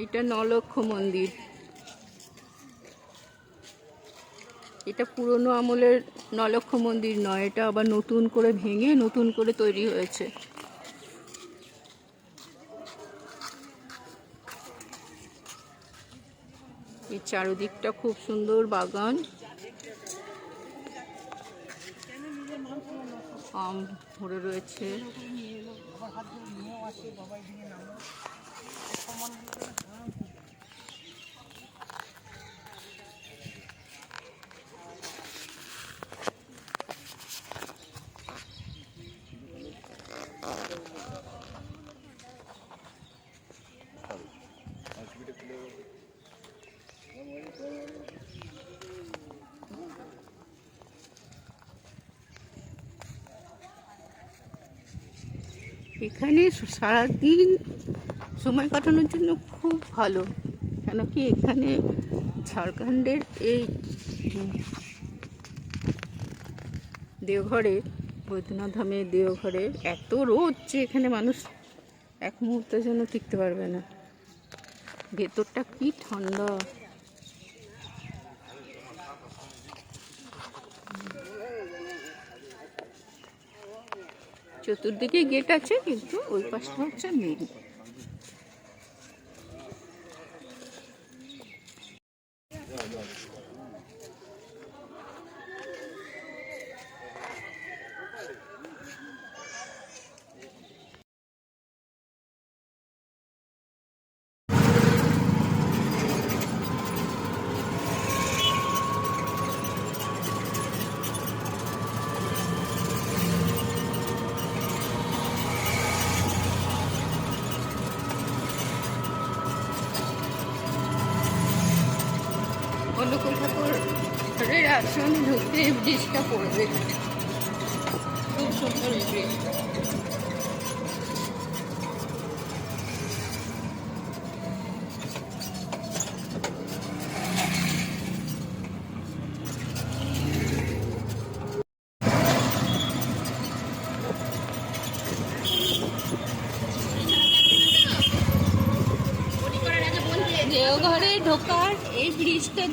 এটা নলক্ষ মন্দির। এটা পুরনো আমলের নলক্ষ মন্দির নয়, এটা আবার নতুন করে ভেঙে নতুন করে তৈরি হয়েছে। এই চারদিকটা খুব সুন্দর বাগান, আম ভরে রয়েছে। এখানে সারাদিন সময় কাটানোর জন্য খুব ভালো, কেন কি এখানে ঝাড়খণ্ডের এই দেওঘরে, বৈদ্যনাথ ধামে দেওঘরে এত রোদ যে এখানে মানুষ এক মুহূর্তের জন্য টিকতে পারবে না। ভেতরটা কি ঠান্ডা! চতুর্দিকে গেট আছে, কিন্তু ওই পাশটা হচ্ছে মেন। অনুকূল ঠাকুরের আসনে ঢুকতে এই ব্রিজটা পড়বে, খুব সুন্দর এই ব্রিজটা। দেওঘরে ঢোকার এই ব্রিজটা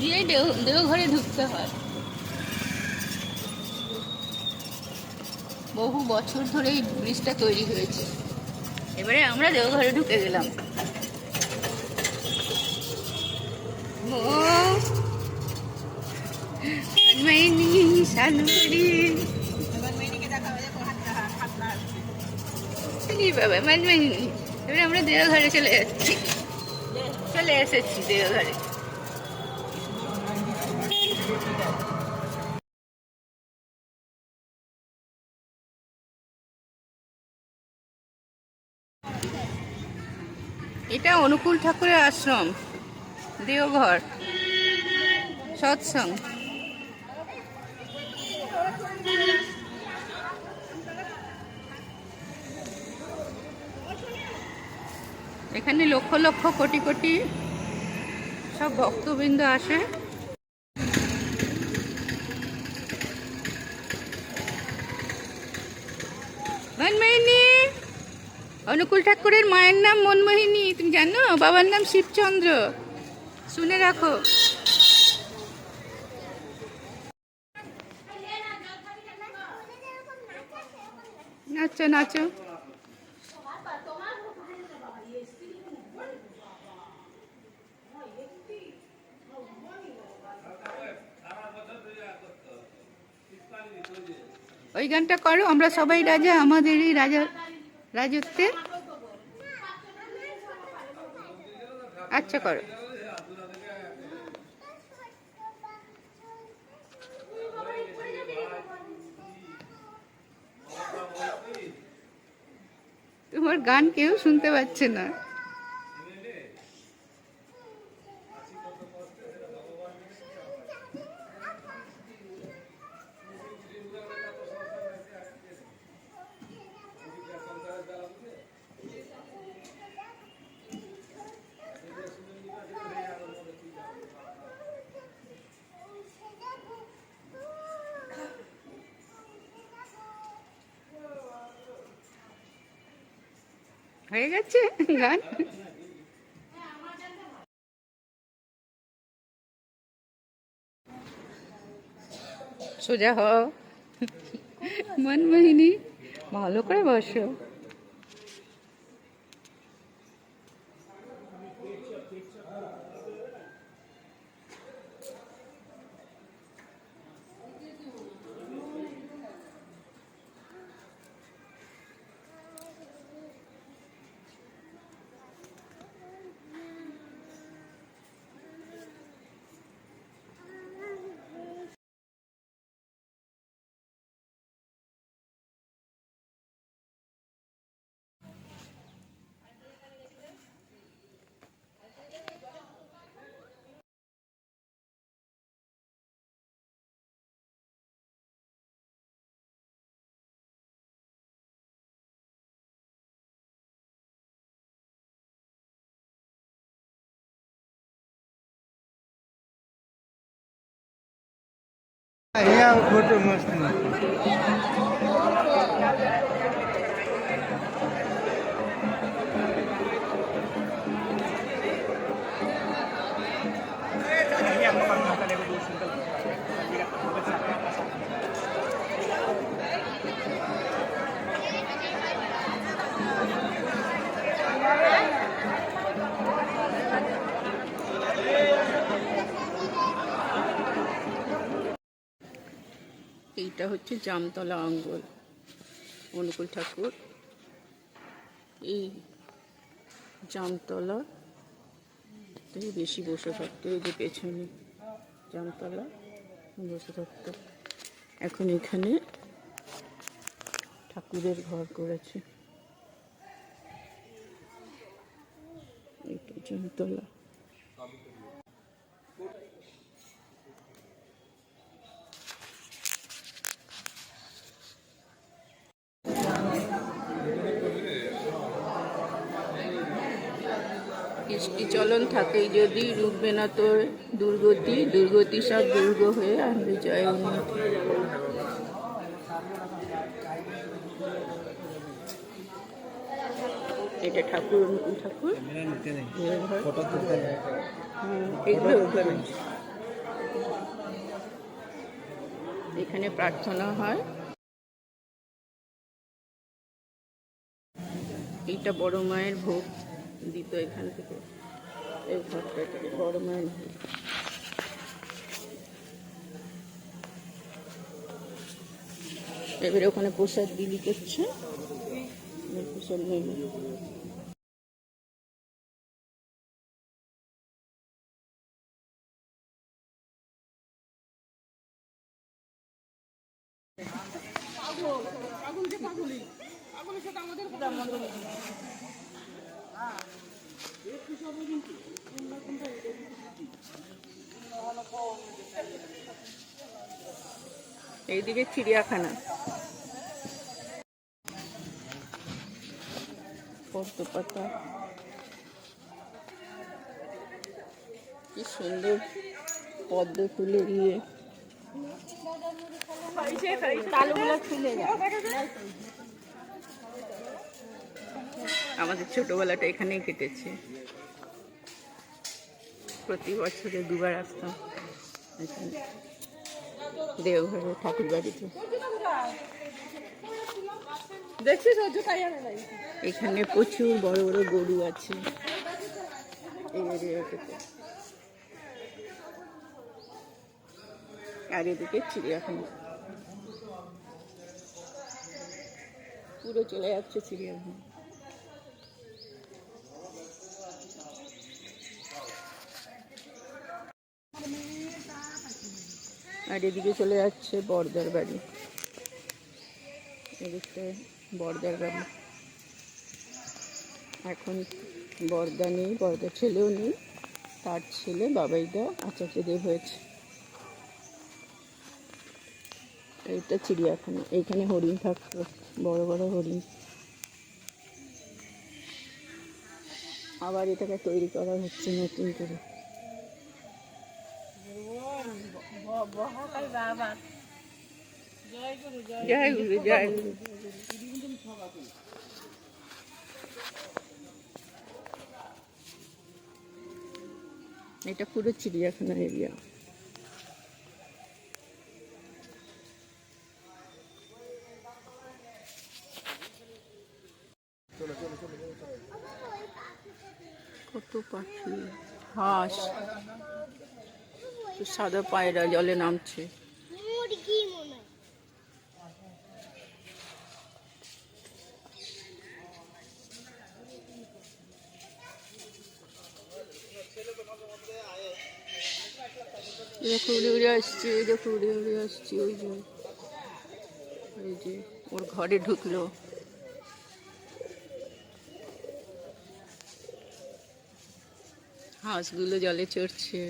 দিয়ে দেওঘরে ঢুকতে হয়। বহু বছর ধরে এই ব্রিজটা তৈরি হয়েছে। এবারে আমরা দেওঘরে ঢুকে গেলাম। বাবা মানমাইনি, এবারে আমরা দেওঘরে চলে যাচ্ছি, চলে এসেছি দেওঘরে। এটা অনুকূল ঠাকুরের আশ্রম, দেওঘর সৎসঙ্গ। এখানে লক্ষ লক্ষ কোটি কোটি সব ভক্তবৃন্দ আসে। মনমোহিনী, অনুকূল ঠাকুরের মায়ের নাম মনমোহিনী, তুমি জানো? বাবার নাম শিবচন্দ্র, শুনে রাখো। নাচো নাচো। ওই গানটা করো, আমরা সবাই রাজা, আমাদেরই রাজত্বে। আচ্ছা করো। তোমার গান কেউ শুনতে পাচ্ছে না। হয়ে গেছে গান। সোজা হও মনমোহিনী, ভালো করে বসো। यहाँ फोटो मस्त नहीं। এইটা হচ্ছে জামতলা অঙ্গল, অনুকূল ঠাকুর এই জামতলা বেশি বসে থাকতো। এই যে পেছনে জামতলা বসে থাকতো, এখন এখানে ঠাকুরের ঘর করেছে। এইটা জামতলা। কৃষ্টি চলন থাকেই যদি, রুখবে না তোর দুর্গতি, দুর্গতি সব দুর্গ হয়ে আনবে জয় উন্নতি। এটা ঠাকুর, অনুকূল ঠাকুর। এগুলো এখানে প্রার্থনা হয়। এইটা বড় মায়ের ভোগ দিত এখান থেকে, এই ঘরটা থেকে বড় মায়ের ভোগ। এবারে ওখানে প্রসাদ বিলি করছে, প্রসাদ নেই। এইদিকে চিড়িয়াখানা, পদ্মপাতা, কি সুন্দর পদ্ম ফুলে দিয়ে আমাদের ছোটবেলাটা এখানেই কেটেছে। প্রতি বছরে দুবার আসতাম এখানে, দেওঘরে ঠাকুর বাড়িতে। এখানে প্রচুর বড় বড় গরু আছে এই এরিয়াটাতে। আর এদিকে চিড়িয়াখানা, পুরো চলে যাচ্ছে চিড়িয়াখানা। আর এদিকে চলে যাচ্ছে বর্দার বাড়ি, এদিকটা বর্দার বাড়ি। এখন বর্দা নেই, বর্দার ছেলেও নেই, তার ছেলে বাবাইদা আচার্যদেব হয়েছে। এইটা চিড়িয়াখানা, এইখানে হরিণ থাকতো, বড় বড় হরিণ। আবার এটাকে তৈরি করা হচ্ছে নতুন করে। জয় গুরু, জয় গুরু। এটা পুরো চিড়িয়াখানা এরিয়া। কত পাখি, হাঁস, সাদা পায়রা জলে নামছে। দেখো উড়ে উড়ে আসছে, দেখো উড়ে উড়ে আসছে। ওই যে ওই যে ওর ঘরে ঢুকলো। হাঁসগুলো জলে চড়ছে।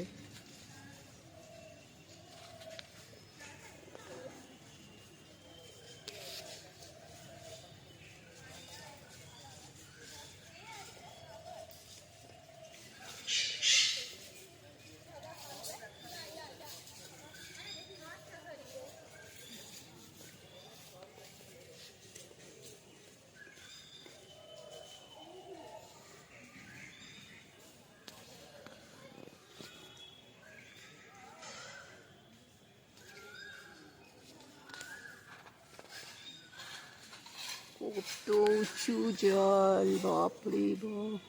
কত উঁচু জল, বাপরে বাপ,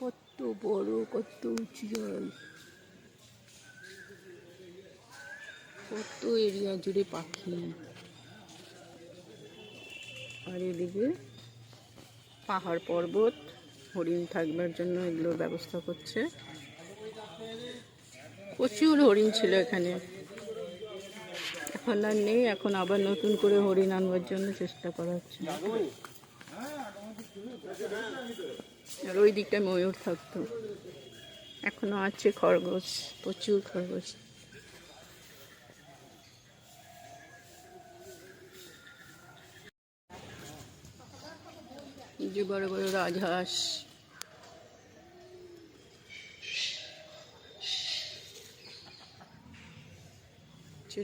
কত বড়, কত উঁচু জল, কত এরিয়া জুড়ে পাখি। আর এদিকে পাহাড় পর্বত, হরিণ থাকবার জন্য এগুলোর ব্যবস্থা করছে। প্রচুর হরিণ ছিল এখানে, এখন আর নেই। এখন আবার নতুন করে হরিণ আনবার জন্য চেষ্টা করা হচ্ছে। আর ওই দিকটায় ময়ূর থাকতো, এখনো আছে খরগোশ, প্রচুর খরগোশ। যে বড় বড় রাজহাঁস,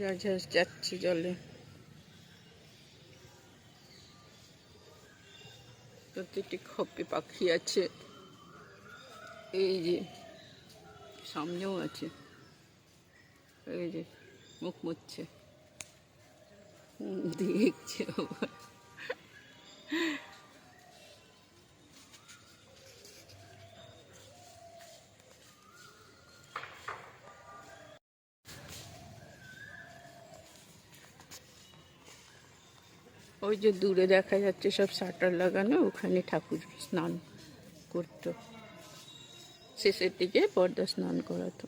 রাজহাঁস যাচ্ছে জলে। প্রতিটি খপে পাখি আছে, এই যে সামনেও আছে, এই যে মুখ মুছছে, দেখছে। ওই যে দূরে দেখা যাচ্ছে সব শাটার লাগানো, ওখানে ঠাকুর স্নান করতো, শেষের দিকে পর্দা স্নান করাতো।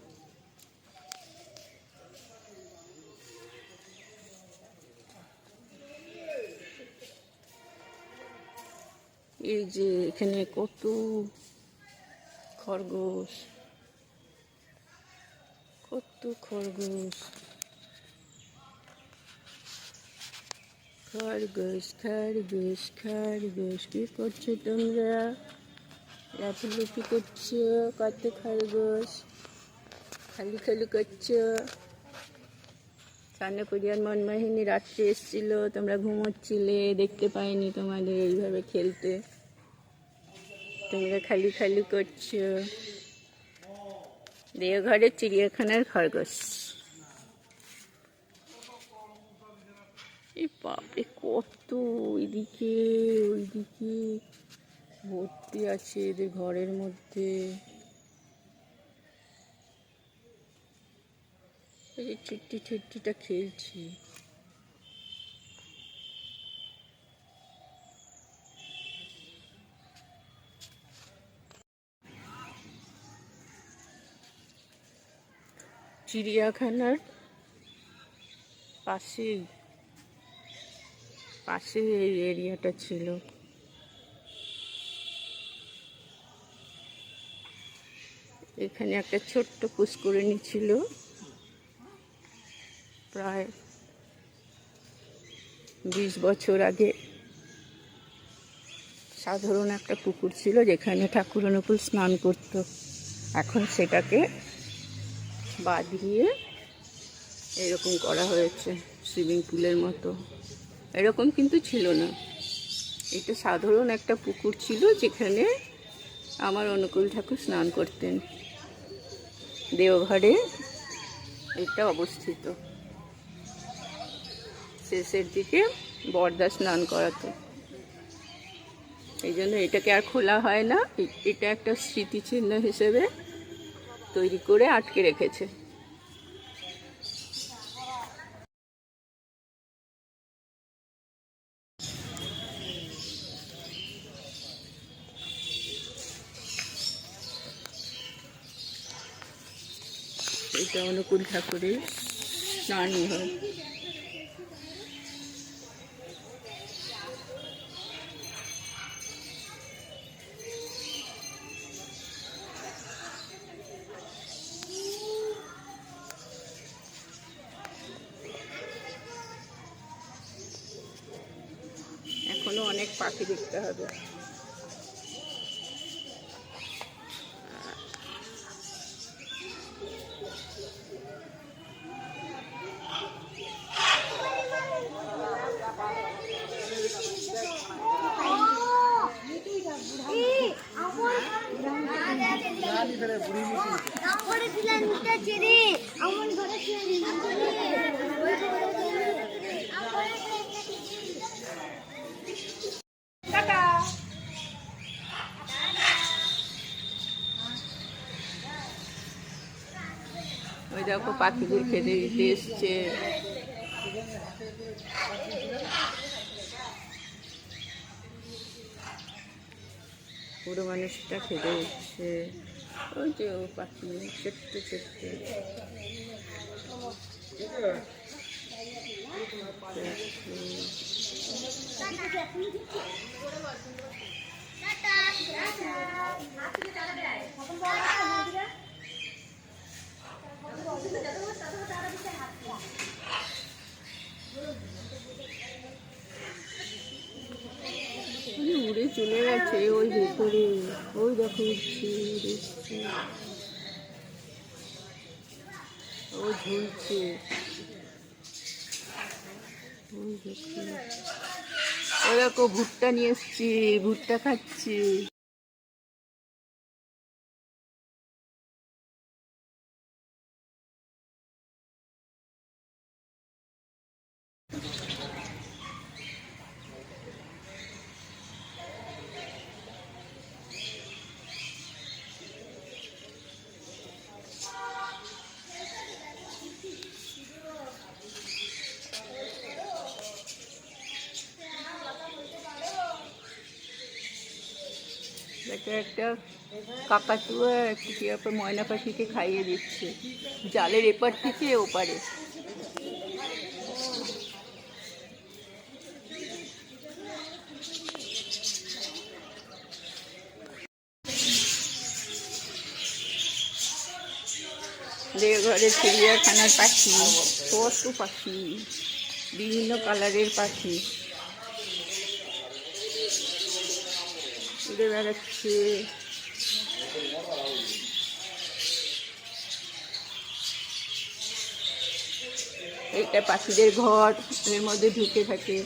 এই যে এখানে কত খরগোশ, কত খরগোশ, খরগোশ খরগোশ খরগোশ, কি করছো তোমরা? লাফালাফি করছো, কত খরগোশ খালি খালি করছো। সান্নপুরিয়ার মনমোহিনী রাত্রে এসেছিল, তোমরা ঘুমোচ্ছিলে, দেখতে পাইনি তোমাদের এইভাবে খেলতে, তোমরা খালি খালি করছো। দেওঘরের চিড়িয়াখানার খরগোশ। এই বাপরে কত, ওইদিকে ওইদিকে ভর্তি আছে এদের ঘরের মধ্যে। এই ছিট্টি ছিট্টিটা খেলছি। চিড়িয়াখানার পাশেই এই এরিয়াটা ছিল। এখানে একটা ছোট্ট পুষ্করিণী ছিল, প্রায় 20 বছর আগে। সাধারণ একটা পুকুর ছিল যেখানে ঠাকুর অনুকূল স্নান করত। এখন সেটাকে বাঁধিয়ে এরকম করা হয়েছে, সুইমিং পুলের মতো। এরকম কিন্তু ছিল না, এটা সাধারণ একটা পুকুর ছিল যেখানে আমার অনুকূল ঠাকুর স্নান করতেন। দেওঘরে এটা অবস্থিত, শেষের দিকে বর্দা স্নান করাতো। এই জন্য এটাকে আর খোলা হয় না। এটা একটা স্মৃতিচিহ্ন হিসেবে তৈরি করে আটকে রেখেছে। এটা অনুকূল ঠাকুরের স্নানই হয়। এখনো অনেক পাখি দেখতে হবে। ওই দেখো পাখিদের খেতে দিতে এসছে। পুরো মানুষটা খেতে দিচ্ছে। ওই যে ও পাখি ছোট্ট ছোট্ট। উড়ে চলে গেছে ওই ভেতরে। ওই দেখো উঠছে, ও ঝুলছে। ওই দেখো ভুট্টা নিয়ে এসছি, ভুট্টা খাচ্ছি। এটা একটা কাকাতুয়া একটু কি ময়না পাখিকে খাইয়ে দিচ্ছে জালের এপার থেকে ওপারে। দেওঘরের চিড়িয়াখানার পাখি, কত পাখি, বিভিন্ন কালারের পাখি উড়ে বেড়াচ্ছে। এটা পাখিদের ঘর, এর মধ্যে ঢুকে থাকে।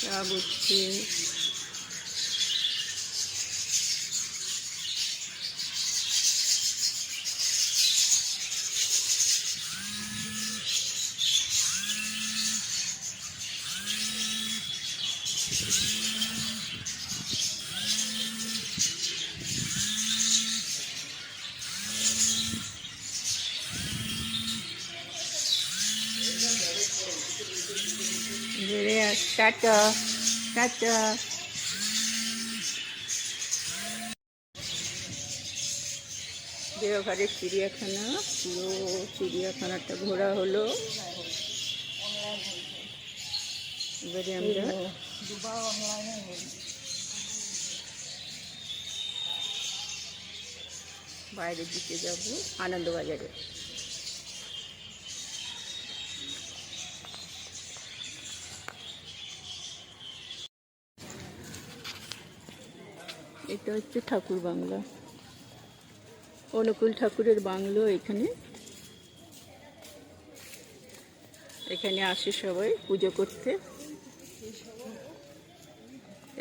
চা বুঝছে। Tata tata. দেওঘরের চিড়িয়াখানা, পুরো চিড়িয়াখানাটা ঘোরা হলো। এবারে আমরা বাইরের দিকে যাব, আনন্দবাজারে। এটা হচ্ছে ঠাকুর বাংলা। অনুকূল ঠাকুরের বাংলো এখানে। এখানে আসে সবাই পুজো করতে।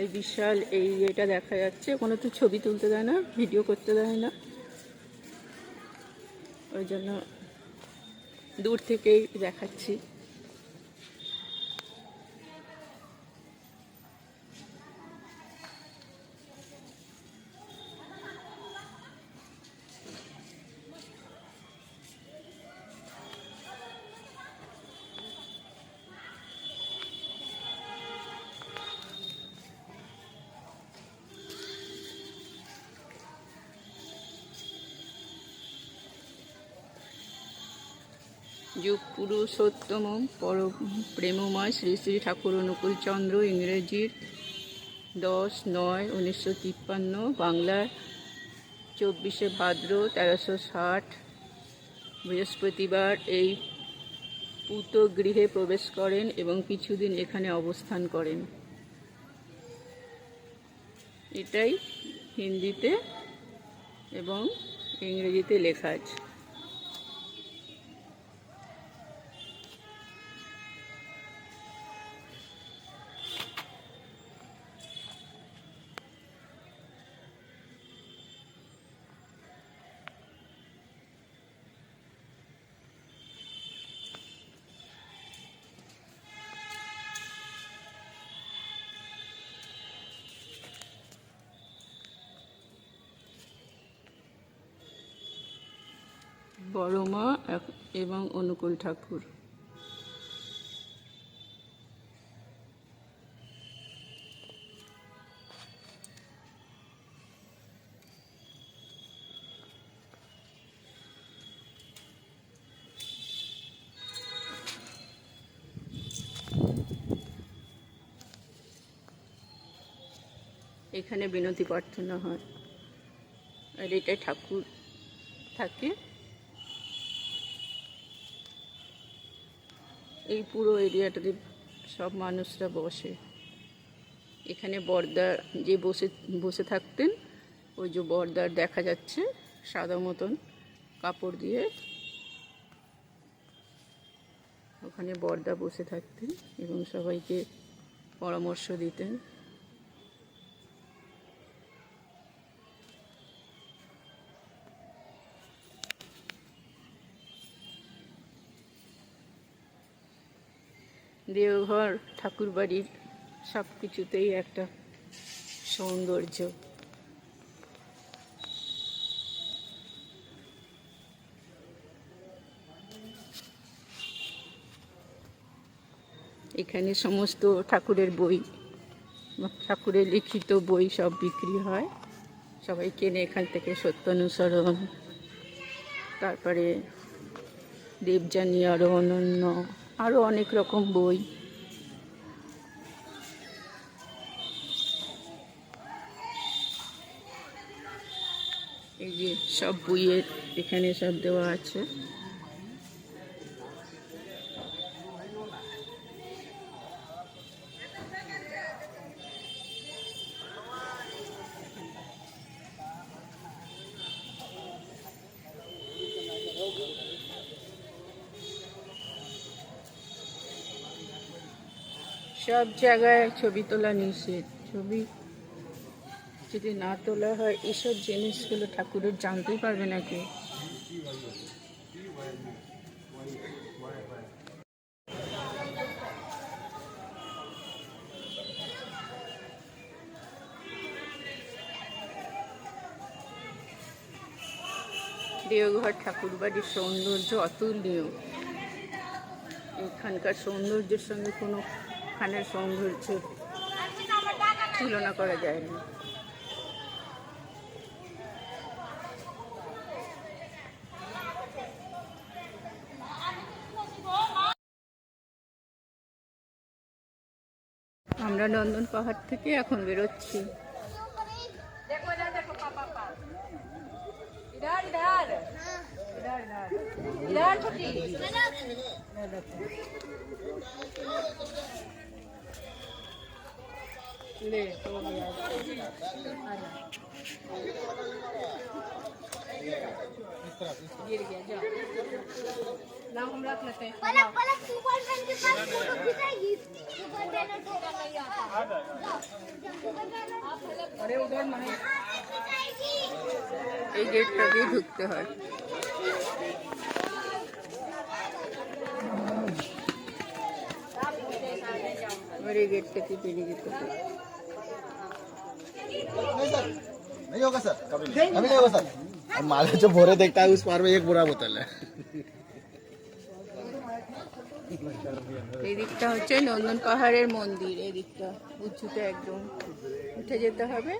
এই বিশাল এই এটা দেখা যাচ্ছে, কোনো তো ছবি তুলতে দেয় না, ভিডিও করতে দেয় না, ওই জন্য দূর থেকেই দেখাচ্ছি। যুগ পুরুষোত্তম পরম প্রেমময় শ্রী শ্রী ঠাকুর অনুকূল চন্দ্র, ইংরেজির 10/9/1953, বাংলার 24শে ভাদ্র 1360 বৃহস্পতিবার এই পূত গৃহে প্রবেশ করেন এবং কিছুদিন এখানে অবস্থান করেন। এটাই হিন্দিতে এবং ইংরেজিতে লেখা আছে। বড়মা এবং অনুকূল ঠাকুর। এখানে বিনতি প্রার্থনা হয়, আর এটাই ঠাকুর থাকে। এই পুরো এরিয়াটাতে সব মানুষরা বসে। এখানে বর্দার যে বসে থাকতেন, ওই যে বর্দার দেখা যাচ্ছে সাদা মতন কাপড় দিয়ে, ওখানে বর্দা বসে থাকতেন এবং সবাইকে পরামর্শ দিতেন। দেওঘর ঠাকুরবাড়ির সব কিছুতেই একটা সৌন্দর্য। এখানে সমস্ত ঠাকুরের বই, ঠাকুরের লিখিত বই সব বিক্রি হয়, সবাই কেনে এখান থেকে। সত্যানুসরণ, তারপরে দেবযানী, আরও অনন্য আরও অনেক রকম বই। এই যে সব বইয়ের এখানে সব দেওয়া আছে। সব জায়গায় ছবি তোলা নিষেধ। ছবি যদি না তোলা হয়, এসব জিনিসগুলো ঠাকুরের জানতেই পারবে না কেউ। দেওঘর ঠাকুরবাড়ির সৌন্দর্য অতুলনীয়। এখানকার সৌন্দর্যের সঙ্গে কোনো খানের সৌন্দর্যের তুলনা করা যায় না। আমরা নন্দন পাহাড় থেকে এখন বেরোচ্ছি। पलक पलक सुपरमैन के साथ फोटो खिंचाएगी सुपरमैन उठेगा नहीं आता अरे उधर नहीं এই গেটটা দিয়ে ঢুকতে হয়। और ये गेट থেকে বেরিয়ে যেতে হয়। नहीं होगा सर, कभी नहीं होगा सर। अब माले जो भोरे देखता है उस पार में एक बुरा बोतल है। এই দিকটা হচ্ছে নন্দন পাহাড়ের মন্দির। এই দিকটা উঁচুতে একদম উঠে যেতে হবে,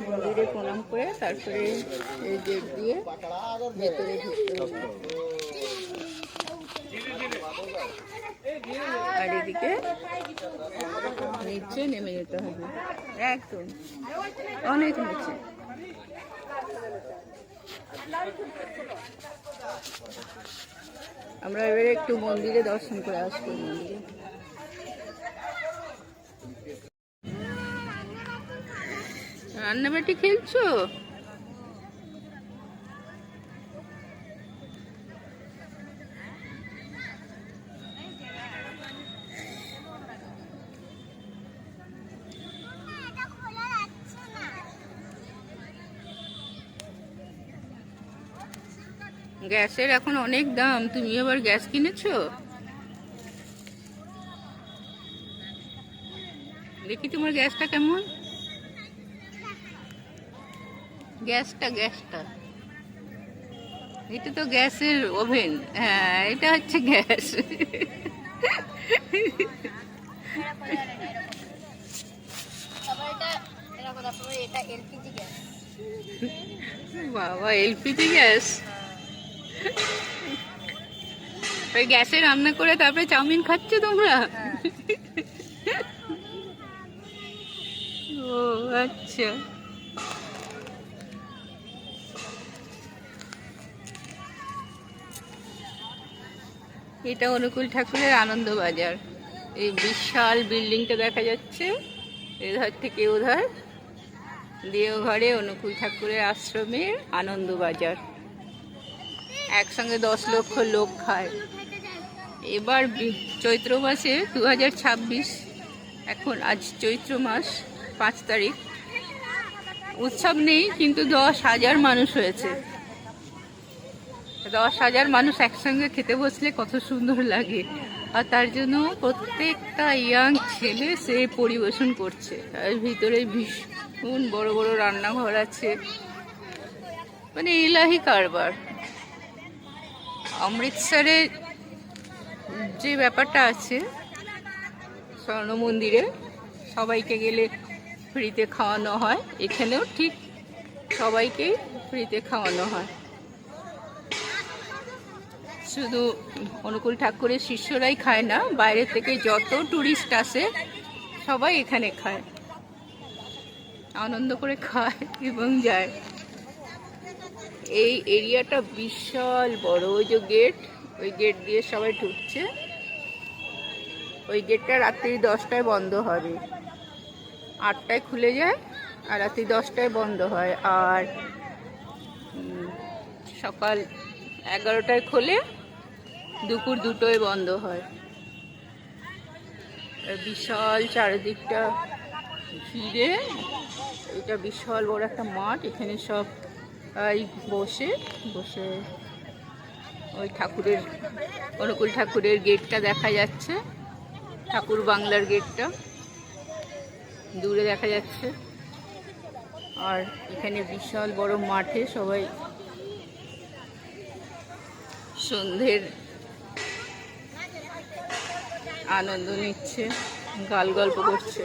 মন্দিরে প্রণাম করে তারপরে এই গেট দিয়ে ভেতরে ঢুকতে হবে। আর এদিকে নিচে নেমে যেতে হবে, একদম অনেক নিচে। আমরা এবারে একটু মন্দিরে দর্শন করে আসবো। মন্দিরে রান্নাবাটি খেলছো? গ্যাসের এখন অনেক দাম, তুমি আবার গ্যাস কিনেছো? দেখি তোমার গ্যাসটা কেমন। গ্যাসটা এটা তো গ্যাসের ওভেন। হ্যাঁ, এটা হচ্ছে গ্যাস। বাবা, এলপিজি গ্যাস। ওই গ্যাসে রান্না করে তারপরে চাউমিন খাচ্ছ তোমরা? ও আচ্ছা। এটা অনুকূল ঠাকুরের আনন্দ বাজার। এই বিশাল বিল্ডিংটা দেখা যাচ্ছে, এধার থেকে ওধার দেওঘরে অনুকূল ঠাকুরের আশ্রমের আনন্দ বাজার। একসঙ্গে 10 লক্ষ লোক খায়। এবার চৈত্র মাসে 2026, এখন আজ চৈত্র মাস 5 তারিখ, উৎসব নেই কিন্তু 10,000 মানুষ হয়েছে। 10,000 মানুষ একসঙ্গে খেতে বসলে কত সুন্দর লাগে। আর তার জন্য প্রত্যেকটা ইয়াং ছেলে সে পরিবেশন করছে। তার ভিতরে ভীষণ বড় বড় রান্নাঘর আছে, মানে ইলাহি কারবার। অমৃতসরে যে ব্যাপারটা আছে, স্বর্ণ মন্দিরে সবাইকে গেলে ফ্রিতে খাওয়ানো হয়, এখানেও ঠিক সবাইকেই ফ্রিতে খাওয়ানো হয়। শুধু অনুকূল ঠাকুরের শিষ্যরাই খায় না, বাইরে থেকে যত টুরিস্ট আসে সবাই এখানে খায়, আনন্দ করে খায় এবং যায়। এই এরিয়াটা বিশাল বড়। ওই যে গেট, ওই গেট দিয়ে সবাই ঢুকছে। ওই গেটটা রাত্রি 10টায় বন্ধ হবে, 8টায় খুলে যায় আর রাত্রি 10টায় বন্ধ হয়। আর সকাল 11টায় খোলে, দুপুর 2টোয় বন্ধ হয়। বিশাল চারিদিকটা ঘিরে, এটা বিশাল বড় একটা মাঠ। এখানে সব বসে ওই ঠাকুরের, অনুকূল ঠাকুরের গেটটা দেখা যাচ্ছে, ঠাকুর বাংলার গেটটা দূরে দেখা যাচ্ছে। আর এখানে বিশাল বড় মাঠে সবাই সন্ধ্যের আনন্দ নিচ্ছে, গাল গল্প করছে।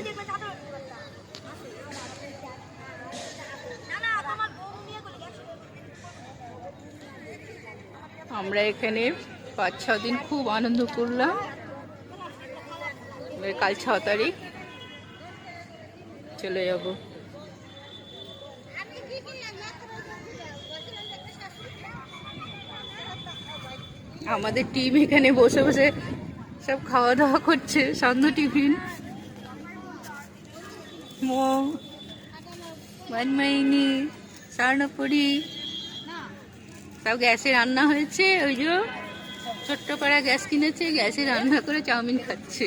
আমরা এখানে 5-6 দিন খুব আনন্দ করলাম। কাল 6 তারিখ চলে যাব। আমাদের টিম এখানে বসে বসে সব খাওয়া দাওয়া করছে, সান্ধ্য টিফিন। মো, মনমাইনি, স্বর্ণপুরি সব গ্যাসে রান্না হয়েছে। ওই যে ছোট্ট পাড়া গ্যাস কিনেছে, গ্যাসে রান্না করে চাউমিন খাচ্ছে।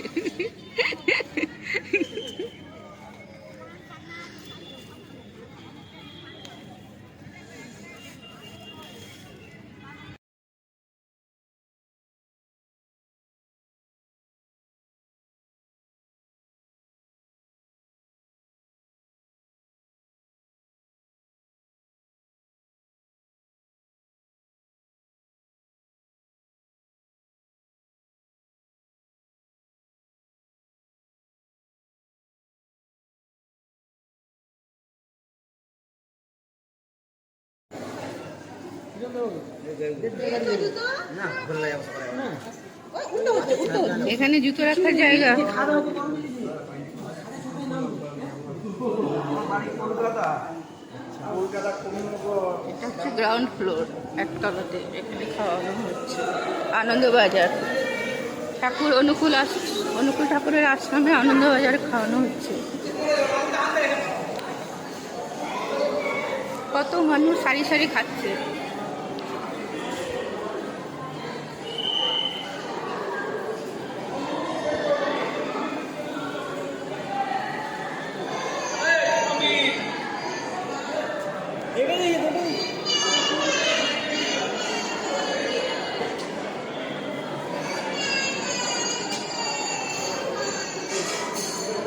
এখানে জুতো রাখার জায়গা। এটা হচ্ছে গ্রাউন্ড ফ্লোর, একতলাতে। এখানে খাওয়ানো হচ্ছে। আনন্দবাজার, ঠাকুর অনুকূল ঠাকুরের আশ্রমে আনন্দবাজারে খাওয়ানো হচ্ছে। কত মানুষ সারি সারি খাচ্ছে।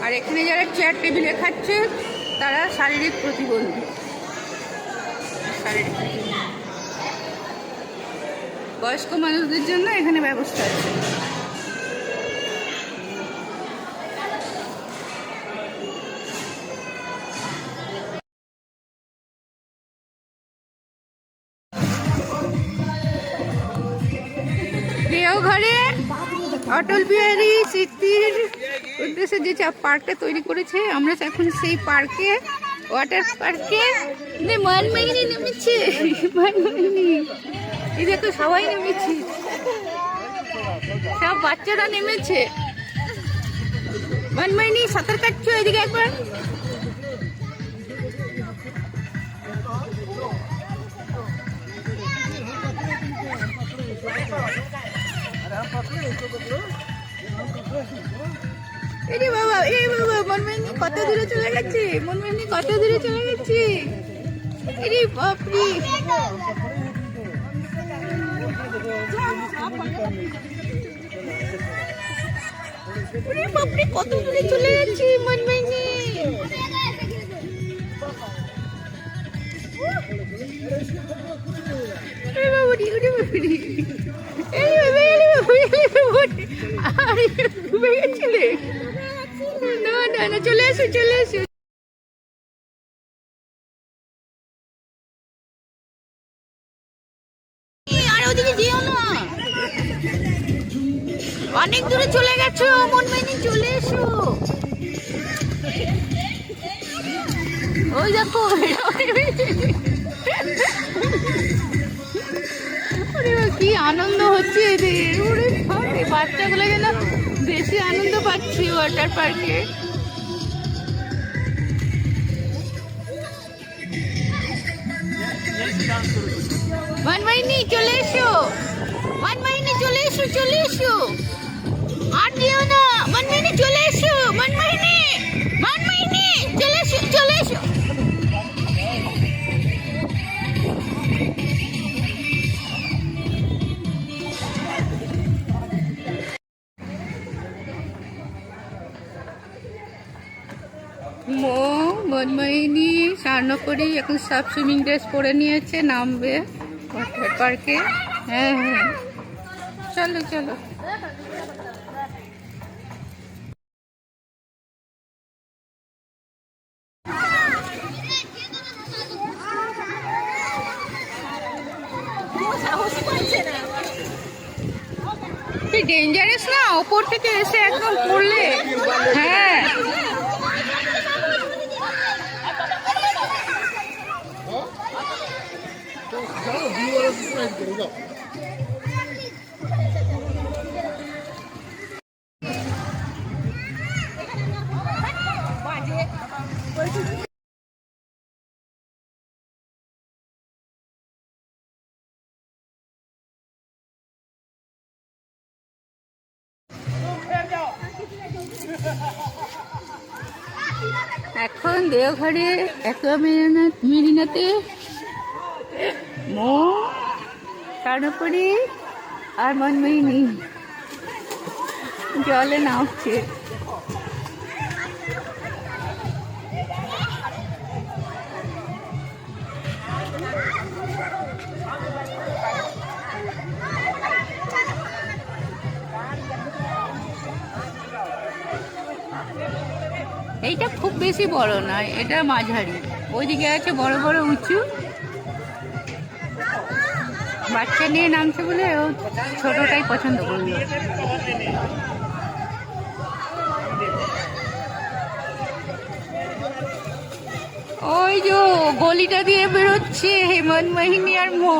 আর এখানে যারা চেয়ার টেবিলে খাচ্ছে তারা শারীরিক প্রতিবন্ধী। বয়স্ক মানুষদের জন্য এখানে ব্যবস্থা আছে। দেওঘরে অটল বিহারী স্মৃতির উদ্দেশ্যে যে পার্কটা তৈরি করেছে, আমরা এখন সেই পার্কে, ওয়াটার পার্কে মনমাইনি নেমেছে। মনমাইনি, এই দেখো সবাই নেমেছে, সব বাচ্চারা নেমেছে। মনমাইনি সাঁতার কাটছো, এদিকে একবার। এই বাবা, এই বাবা, মনমাইনি কত দূরে চলে গেছে, মনমাইনি কত দূরে চলে গেছে। এই বাপরে, বাপরে কত দূরে চলে গেছে মনমাইনি। ডুবে গেছিলে? না না না, চলে এসো চলে এসো। আর ওদিকে যেও না, অনেক দূরে চলে গেছো মনমাইনি, চলে এসো। ওই দেখো, কি আনন্দ হচ্ছে এদের। ওরে বাপরে, বাচ্চাগুলো যেন বেশি আনন্দ পাচ্ছি ওয়াটার পার্কে। মনমাইনি চলে এসো, মনমাইনি চলে এসো, চলে এসো। আর দিও না, মনমাইনি চলে এসো, মনমাইনি, মনমাইনি চলে এসো, চলে এসো। মনমাইনি, স্বর্ণপুরি এখন সব সুইমিং ড্রেস পরে নিয়েছে, নামবে ওয়াটার পার্কে। হ্যাঁ হ্যাঁ, চলো চলো। ডেঞ্জারাস না, ওপর থেকে এসে একদম পড়লে। হ্যাঁ, এখন দেওঘরে মেরিনাতে মো স্বর্ণপুরী আর মনমোহিনী জলে নামছে। এইটা খুব বেশি বড় নয়, এটা মাঝারি। ওইদিকে আছে বড় বড় উঁচু, বাচ্চা নিয়ে নামছে বলে ও ছোটটাই পছন্দ করলো। ওই যে গলিটা দিয়ে বেরোচ্ছে মনমোহিনী আর মো।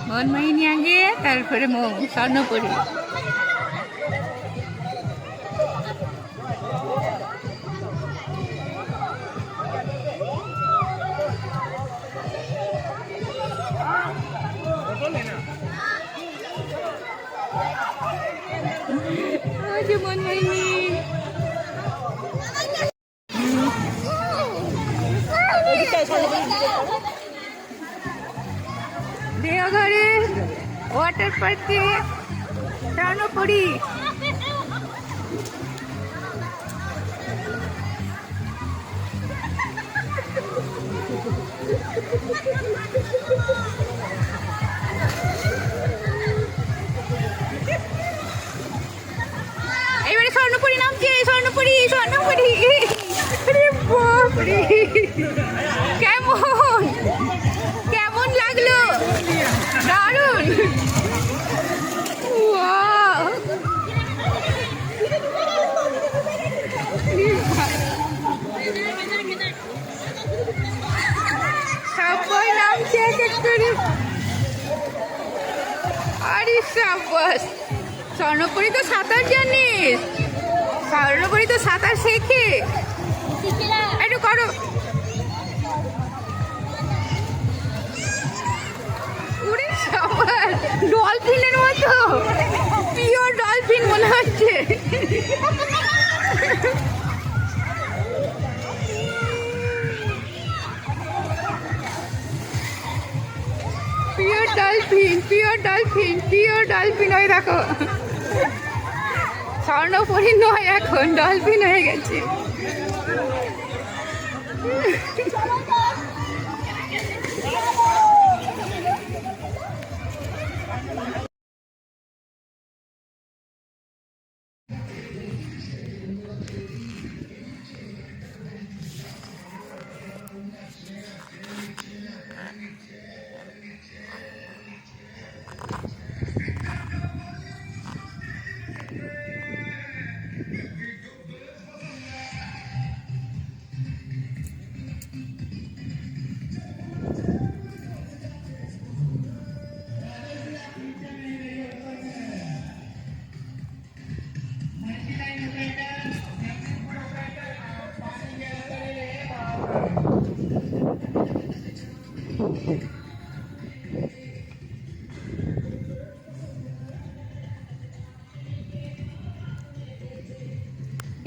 মনমোহিনী আগে, তারপরে মো স্বর্ণপুরী। ওই যে মনমোহিনী। দেওঘরে ওয়াটার পার্কে স্বর্ণপুরী। এবারে স্বর্ণপুরী নামছে, স্বর্ণপুরী স্বর্ণপুরী। আরে বাপরে, কেমন কেমন লাগলো? দারুণ। ওয়াও, সবাই নামছে এক এক করে। আরে সাবাস, স্বর্ণপুরী তো সাঁতার জানিস, স্বর্ণপুরী তো সাঁতার শেখে। একটু করো। উড়ে সাবাস, ডলফিনের মতো, পিওর ডলফিন মনে হচ্ছে। Pure dolphin, pure dolphin, pure dolphin. ওই দেখো, স্বর্ণপুরী নয়, এখন ডলফিন হয়ে গেছে।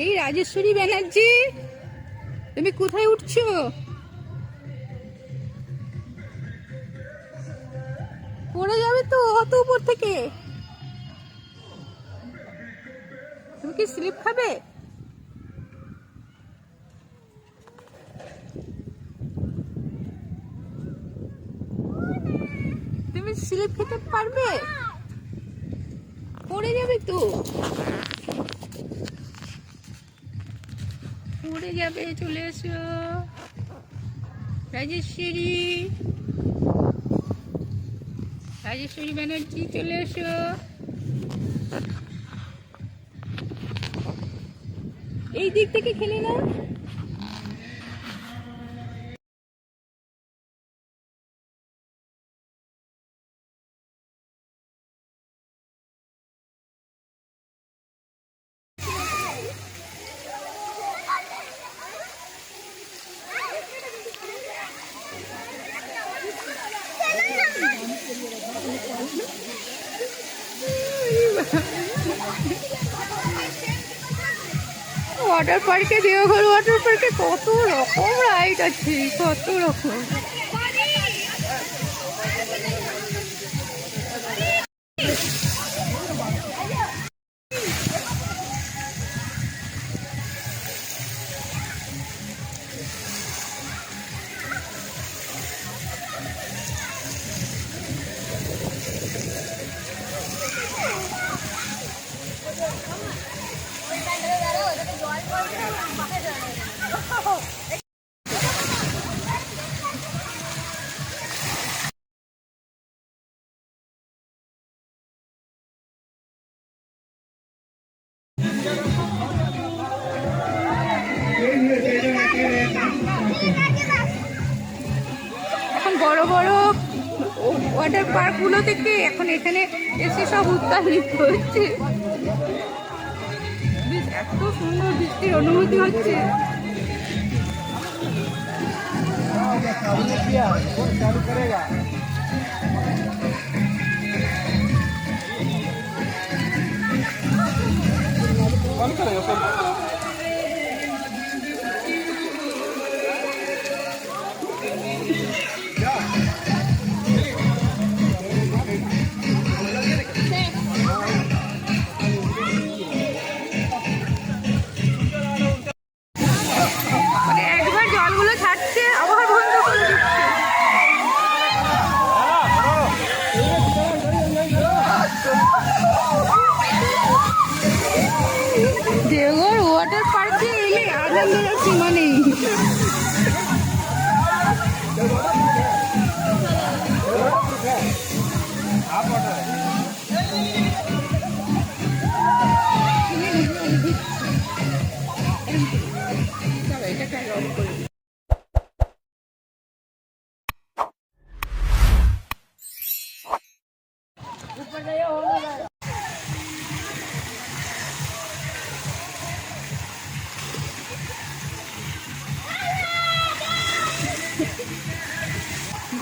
এই রাজেশ্বরী ব্যানার্জি, তুমি কোথায় উঠছো? পড়ে যাবে তো অত উপর থেকে। তুমি কি স্লিপ খাবে? তুমি স্লিপ খেতে পারবে? পড়ে যাবে তো, পড়ে যাবে। চলে এসো রাজেশ্বরী, রাজেশ্বরী ব্যানার্জি, চলে এসো। এই দিক থেকে খেলে না। ওয়াটার পার্কে, দেওঘর ওয়াটার পার্কে কত রকম রাইড আছে, কত রকম। এখন বড় বড় ওয়াটার পার্কগুলো থেকে এখন এখানে এসে সব উত্তালিত হচ্ছে। এত সুন্দর বৃষ্টির অনুভূতি হচ্ছে। चालू करेगा মানে একবার জলগুলো ছাড়ছে আবার বন্ধ করে দিচ্ছে। দেওঘর ওয়াটার পার্কে এলে আনন্দের সীমা নেই।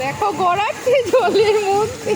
দেখো গড়াচ্ছে জলের মধ্যে।